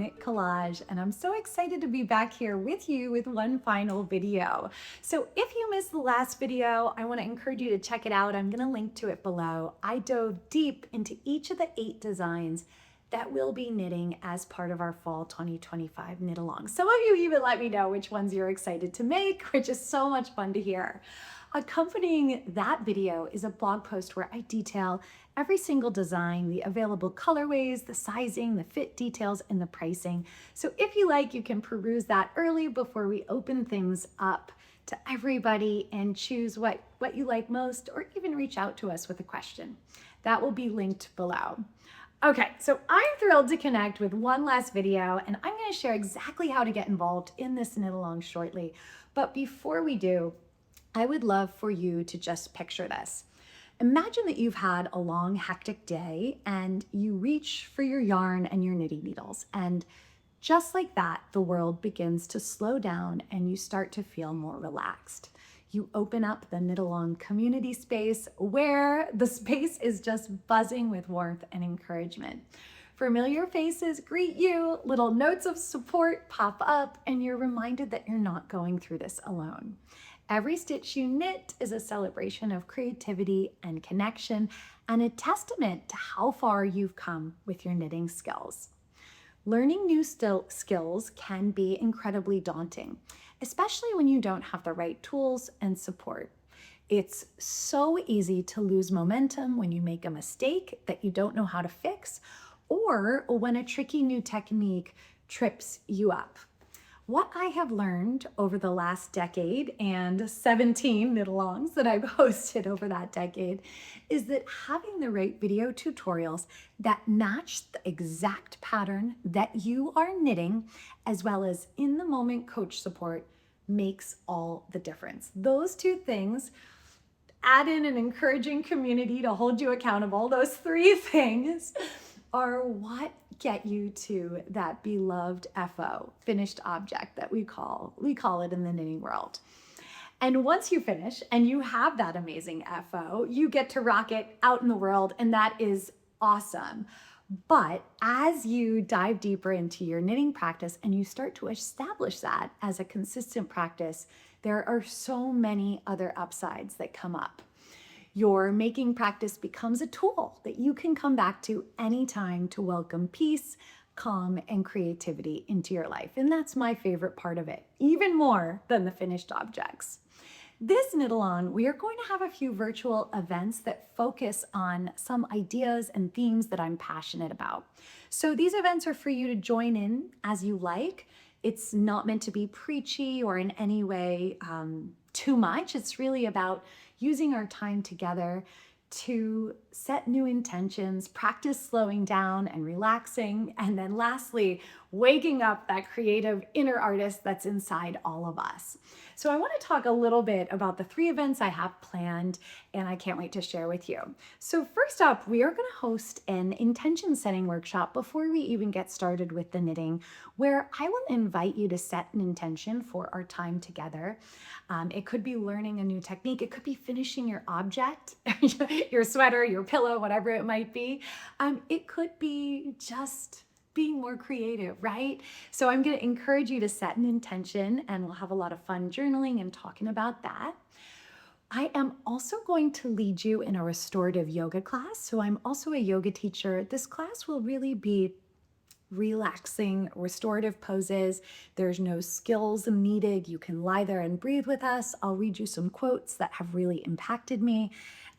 Knit Collage, and I'm so excited to be back here with you with one final video. So if you missed the last video, I want to encourage you to check it out. I'm going to link to it below. I dove deep into each of the 8 designs that we'll be knitting as part of our fall 2025 knit along. Some of you even let me know which ones you're excited to make, which is so much fun to hear. Accompanying that video is a blog post where I detail every single design, the available colorways, the sizing, the fit details, and the pricing. So if you like, you can peruse that early before we open things up to everybody and choose what you like most, or even reach out to us with a question. That will be linked below. Okay, so I'm thrilled to connect with one last video, and I'm going to share exactly how to get involved in this knit along shortly. But before we do, I would love for you to just picture this. Imagine that you've had a long, hectic day and you reach for your yarn and your knitting needles. And just like that, the world begins to slow down and you start to feel more relaxed. You open up the Knit Along community space where the space is just buzzing with warmth and encouragement. Familiar faces greet you, little notes of support pop up, and you're reminded that you're not going through this alone. Every stitch you knit is a celebration of creativity and connection, and a testament to how far you've come with your knitting skills. Learning new skills can be incredibly daunting, especially when you don't have the right tools and support. It's so easy to lose momentum when you make a mistake that you don't know how to fix, or when a tricky new technique trips you up. What I have learned over the last decade and 17 knit-alongs that I've hosted over that decade is that having the right video tutorials that match the exact pattern that you are knitting, as well as in-the-moment coach support, makes all the difference. Those 2 things, add in an encouraging community to hold you accountable, those 3 things are what get you to that beloved FO, finished object, that we call it in the knitting world. And once you finish and you have that amazing FO, you get to rock it out in the world, and that is awesome. But as you dive deeper into your knitting practice and you start to establish that as a consistent practice, there are so many other upsides that come up. Your making practice becomes a tool that you can come back to anytime to welcome peace, calm, and creativity into your life. And that's my favorite part of it, even more than the finished objects. This knit along, we are going to have a few virtual events that focus on some ideas and themes that I'm passionate about. So these events are for you to join in as you like. It's not meant to be preachy or in any way too much. It's really about using our time together to set new intentions, practice slowing down and relaxing, and then lastly, waking up that creative inner artist that's inside all of us. So I want to talk a little bit about the 3 events I have planned, and I can't wait to share with you. So first up, we are going to host an intention setting workshop before we even get started with the knitting, where I will invite you to set an intention for our time together. It could be learning a new technique. It could be finishing your object, your sweater, your pillow, whatever it might be. It could be just being more creative, right? So I'm going to encourage you to set an intention, and we'll have a lot of fun journaling and talking about that. I am also going to lead you in a restorative yoga class. So I'm also a yoga teacher. This class will really be relaxing, restorative poses. There's no skills needed. You can lie there and breathe with us. I'll read you some quotes that have really impacted me.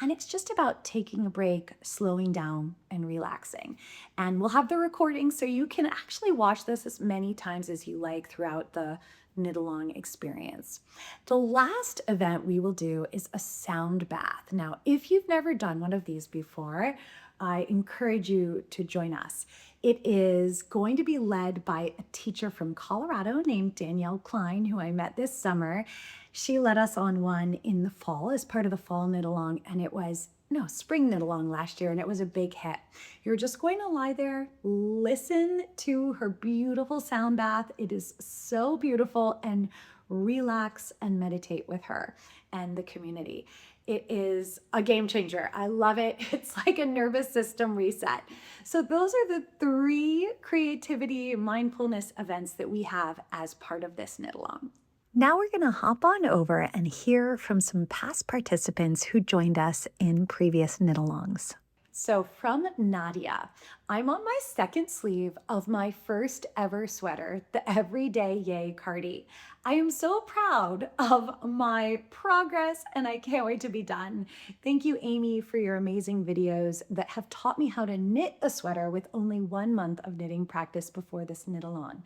And it's just about taking a break, slowing down, and relaxing. And we'll have the recording so you can actually watch this as many times as you like throughout the knit along experience. The last event we will do is a sound bath. Now, if you've never done one of these before, I encourage you to join us. It is going to be led by a teacher from Colorado named Danielle Klein, who I met this summer. She led us on one in the fall as part of the fall knit along, and it was spring knit along last year, and it was a big hit. You're just going to lie there, listen to her beautiful sound bath. It is so beautiful, and relax and meditate with her and the community. It is a game changer. I love it. It's like a nervous system reset. So those are the 3 creativity mindfulness events that we have as part of this knit along. Now we're going to hop on over and hear from some past participants who joined us in previous knit alongs. So from Nadia, I'm on my 2nd sleeve of my first ever sweater, the Everyday Yay Cardi. I am so proud of my progress and I can't wait to be done. Thank you, Amy, for your amazing videos that have taught me how to knit a sweater with only 1 month of knitting practice before this knit along.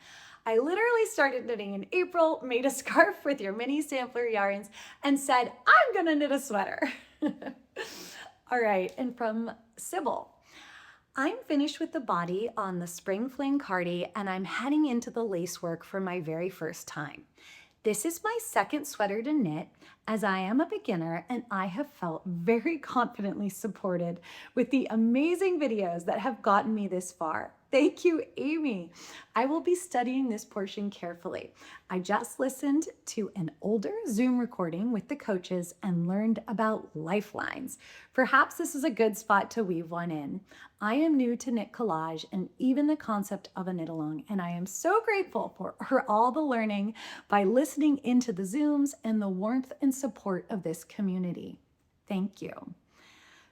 I literally started knitting in April, made a scarf with your mini sampler yarns, and said, I'm gonna knit a sweater. All right, and from Sybil, I'm finished with the body on the Spring Fling Cardi and I'm heading into the lace work for my very first time. This is my 2nd sweater to knit as I am a beginner and I have felt very confidently supported with the amazing videos that have gotten me this far. Thank you, Amy. I will be studying this portion carefully. I just listened to an older Zoom recording with the coaches and learned about lifelines. Perhaps this is a good spot to weave one in. I am new to Knit Collage and even the concept of a knit along, and I am so grateful for all the learning by listening into the Zooms and the warmth and support of this community. Thank you.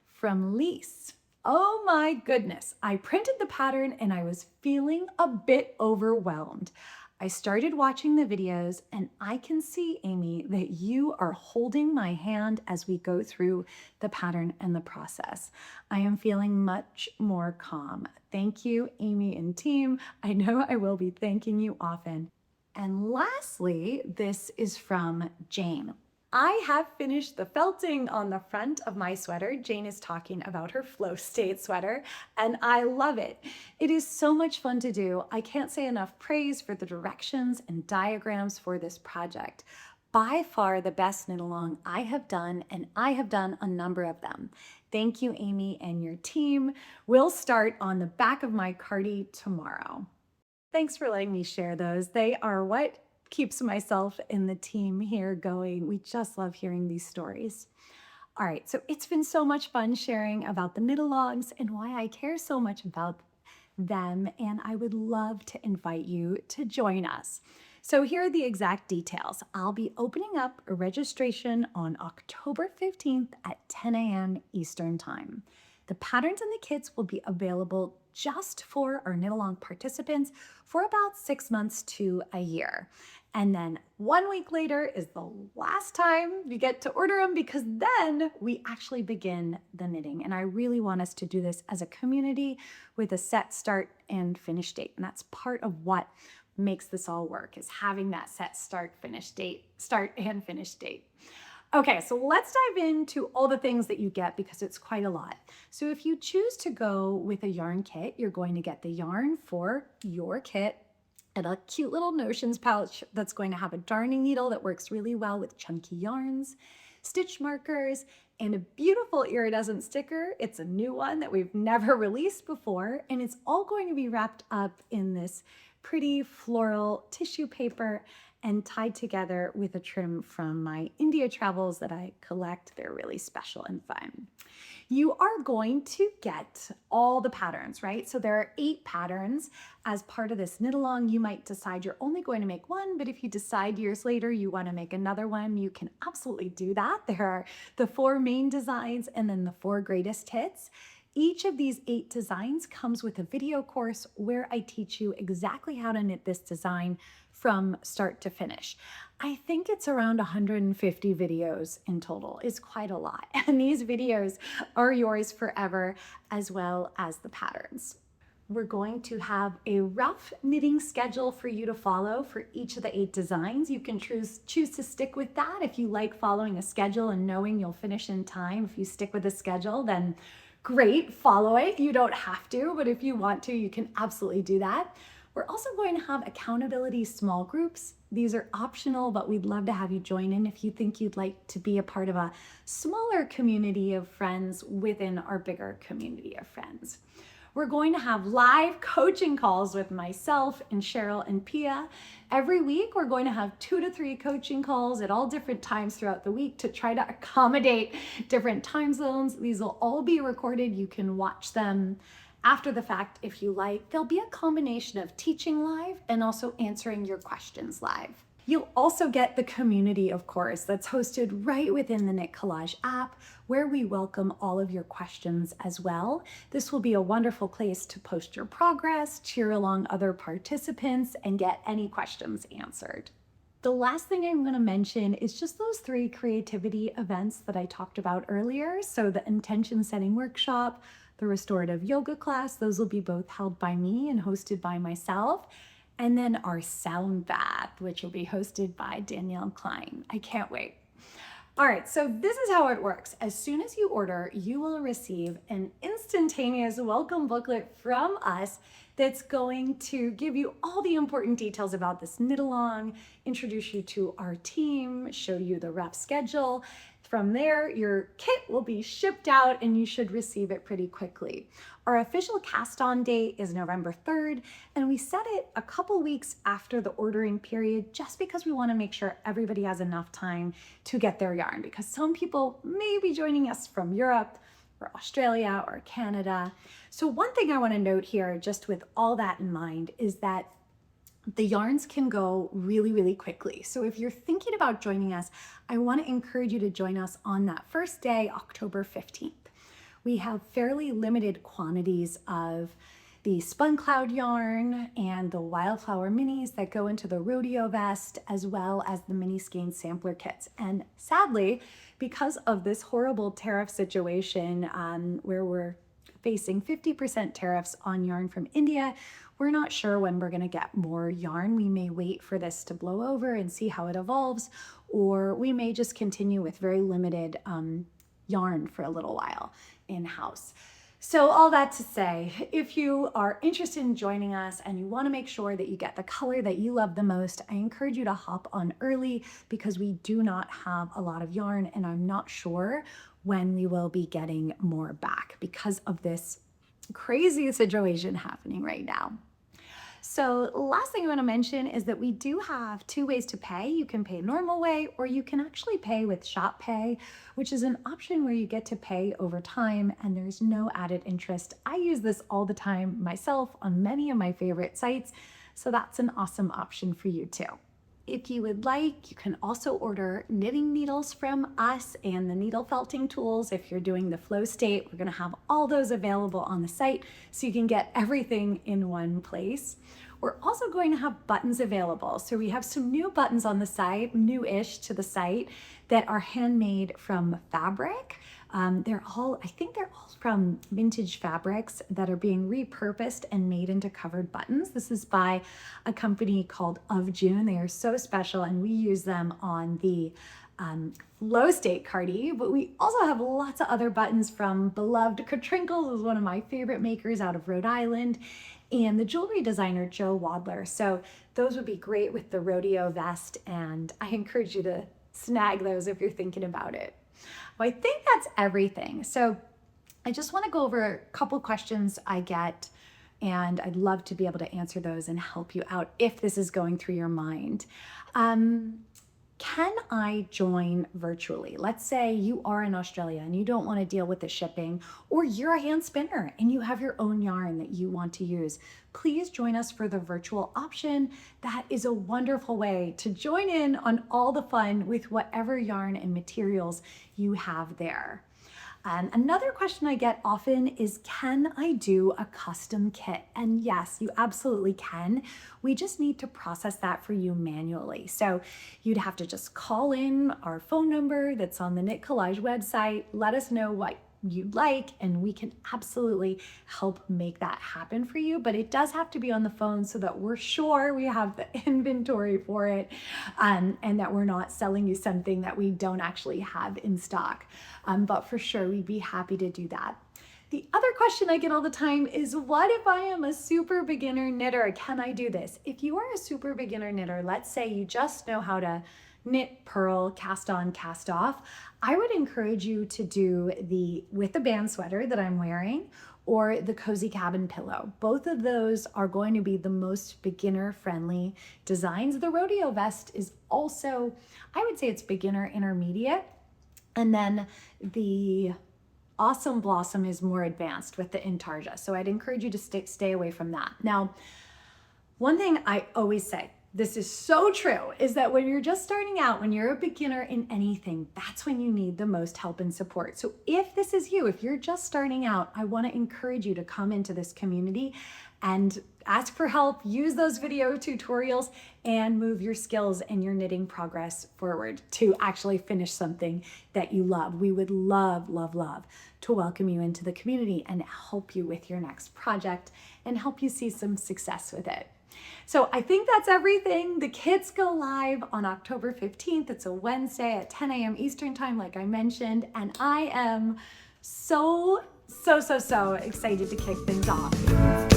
From Lise. Oh my goodness, I printed the pattern and I was feeling a bit overwhelmed. I started watching the videos and I can see, Amy, that you are holding my hand as we go through the pattern and the process. I am feeling much more calm. Thank you, Amy and team. I know I will be thanking you often. And lastly, this is from Jane. I have finished the felting on the front of my sweater. Jane is talking about her flow state sweater, and I love it. It is so much fun to do. I can't say enough praise for the directions and diagrams for this project. By far the best knit along I have done, and I have done a number of them. Thank you, Amy and your team. We'll start on the back of my cardi tomorrow. Thanks for letting me share those. They are what keeps myself and the team here going. We just love hearing these stories. All right, so it's been so much fun sharing about the knit-alongs and why I care so much about them, and I would love to invite you to join us. So here are the exact details. I'll be opening up a registration on October 15th at 10 a.m. Eastern Time. The patterns and the kits will be available just for our knit-along participants for about 6 months to a year. And then 1 week later is the last time you get to order them, because then we actually begin the knitting. And I really want us to do this as a community with a set start and finish date. And that's part of what makes this all work, is having that set start and finish date. Okay, so let's dive into all the things that you get, because it's quite a lot. So if you choose to go with a yarn kit, you're going to get the yarn for your kit and a cute little notions pouch that's going to have a darning needle that works really well with chunky yarns, stitch markers, and a beautiful iridescent sticker. It's a new one that we've never released before, and it's all going to be wrapped up in this pretty floral tissue paper and tied together with a trim from my India travels that I collect. They're really special and fun. You are going to get all the patterns, right? So there are 8 patterns as part of this knit along. You might decide you're only going to make one, but if you decide years later you want to make another one, you can absolutely do that. There are the 4 main designs and then the 4 greatest hits. Each of these 8 designs comes with a video course where I teach you exactly how to knit this design from start to finish. I think it's around 150 videos in total. It's quite a lot. And these videos are yours forever, as well as the patterns. We're going to have a rough knitting schedule for you to follow for each of the 8 designs. You can choose to stick with that if you like following a schedule and knowing you'll finish in time. If you stick with a schedule, then great, follow it. You don't have to, but if you want to, you can absolutely do that. We're also going to have accountability small groups. These are optional, but we'd love to have you join in if you think you'd like to be a part of a smaller community of friends within our bigger community of friends. We're going to have live coaching calls with myself and Cheryl and Pia. Every week, we're going to have 2 to 3 coaching calls at all different times throughout the week to try to accommodate different time zones. These will all be recorded. You can watch them after the fact if you like. There'll be a combination of teaching live and also answering your questions live. You'll also get the community, of course, that's hosted right within the Knit Collage app, where we welcome all of your questions as well. This will be a wonderful place to post your progress, cheer along other participants, and get any questions answered. The last thing I'm going to mention is just those 3 creativity events that I talked about earlier. So the intention setting workshop, the restorative yoga class, those will be both held by me and hosted by myself. And then our sound bath, which will be hosted by Danielle Klein. I can't wait. All right, so this is how it works. As soon as you order, you will receive an instantaneous welcome booklet from us that's going to give you all the important details about this knit-along, introduce you to our team, show you the rough schedule. From there, your kit will be shipped out and you should receive it pretty quickly. Our official cast-on date is November 3rd, and we set it a couple weeks after the ordering period just because we want to make sure everybody has enough time to get their yarn, because some people may be joining us from Europe or Australia or Canada. So one thing I want to note here, just with all that in mind, is that the yarns can go really, really quickly. So if you're thinking about joining us, I want to encourage you to join us on that first day, October 15th. We have fairly limited quantities of the Spun Cloud yarn and the Wildflower minis that go into the rodeo vest, as well as the mini skein sampler kits. And sadly, because of this horrible tariff situation where we're facing 50% tariffs on yarn from India, we're not sure when we're gonna get more yarn. We may wait for this to blow over and see how it evolves, or we may just continue with very limited yarn for a little while in-house. So all that to say, if you are interested in joining us and you want to make sure that you get the color that you love the most, I encourage you to hop on early, because we do not have a lot of yarn and I'm not sure when we will be getting more back because of this crazy situation happening right now. So last thing I want to mention is that we do have 2 ways to pay. You can pay normal way, or you can actually pay with Shop Pay, which is an option where you get to pay over time and there's no added interest. I use this all the time myself on many of my favorite sites, so that's an awesome option for you too. If you would like, you can also order knitting needles from us and the needle felting tools. If you're doing the flow state, we're going to have all those available on the site so you can get everything in one place. We're also going to have buttons available. So we have some new buttons on the site, new-ish to the site, that are handmade from fabric. I think they're all from vintage fabrics that are being repurposed and made into covered buttons. This is by a company called Of June. They are so special, and we use them on the Flow State Cardi, but we also have lots of other buttons from beloved Katrinkles, is one of my favorite makers out of Rhode Island, and the jewelry designer Joe Wadler. So those would be great with the rodeo vest, and I encourage you to snag those if you're thinking about it. Well, I think that's everything. So I just want to go over a couple questions I get, and I'd love to be able to answer those and help you out if this is going through your mind. Can I join virtually? Let's say you are in Australia and you don't want to deal with the shipping, or you're a hand spinner and you have your own yarn that you want to use. Please join us for the virtual option. That is a wonderful way to join in on all the fun with whatever yarn and materials you have there. Another question I get often is, can I do a custom kit? And yes, you absolutely can. We just need to process that for you manually. So you'd have to just call in our phone number that's on the Knit Collage website, let us know what you'd like, and we can absolutely help make that happen for you. But it does have to be on the phone so that we're sure we have the inventory for it, and that we're not selling you something that we don't actually have in stock. But for sure, we'd be happy to do that. The other question I get all the time is, what if I am a super beginner knitter? Can I do this? If you are a super beginner knitter, let's say you just know how to knit, purl, cast on, cast off, I would encourage you to do the with the band sweater that I'm wearing or the cozy cabin pillow. Both of those are going to be the most beginner friendly designs. The rodeo vest is also, I would say it's beginner intermediate. And then the Awesome Blossom is more advanced with the intarsia. So I'd encourage you to stay away from that. Now, one thing I always say, this is so true, is that when you're just starting out, when you're a beginner in anything, that's when you need the most help and support. So if this is you, if you're just starting out, I want to encourage you to come into this community and ask for help, use those video tutorials, and move your skills and your knitting progress forward to actually finish something that you love. We would love, love, love to welcome you into the community and help you with your next project and help you see some success with it. So I think that's everything. The kits go live on October 15th. It's a Wednesday at 10 a.m. Eastern time, like I mentioned, and I am so excited to kick things off.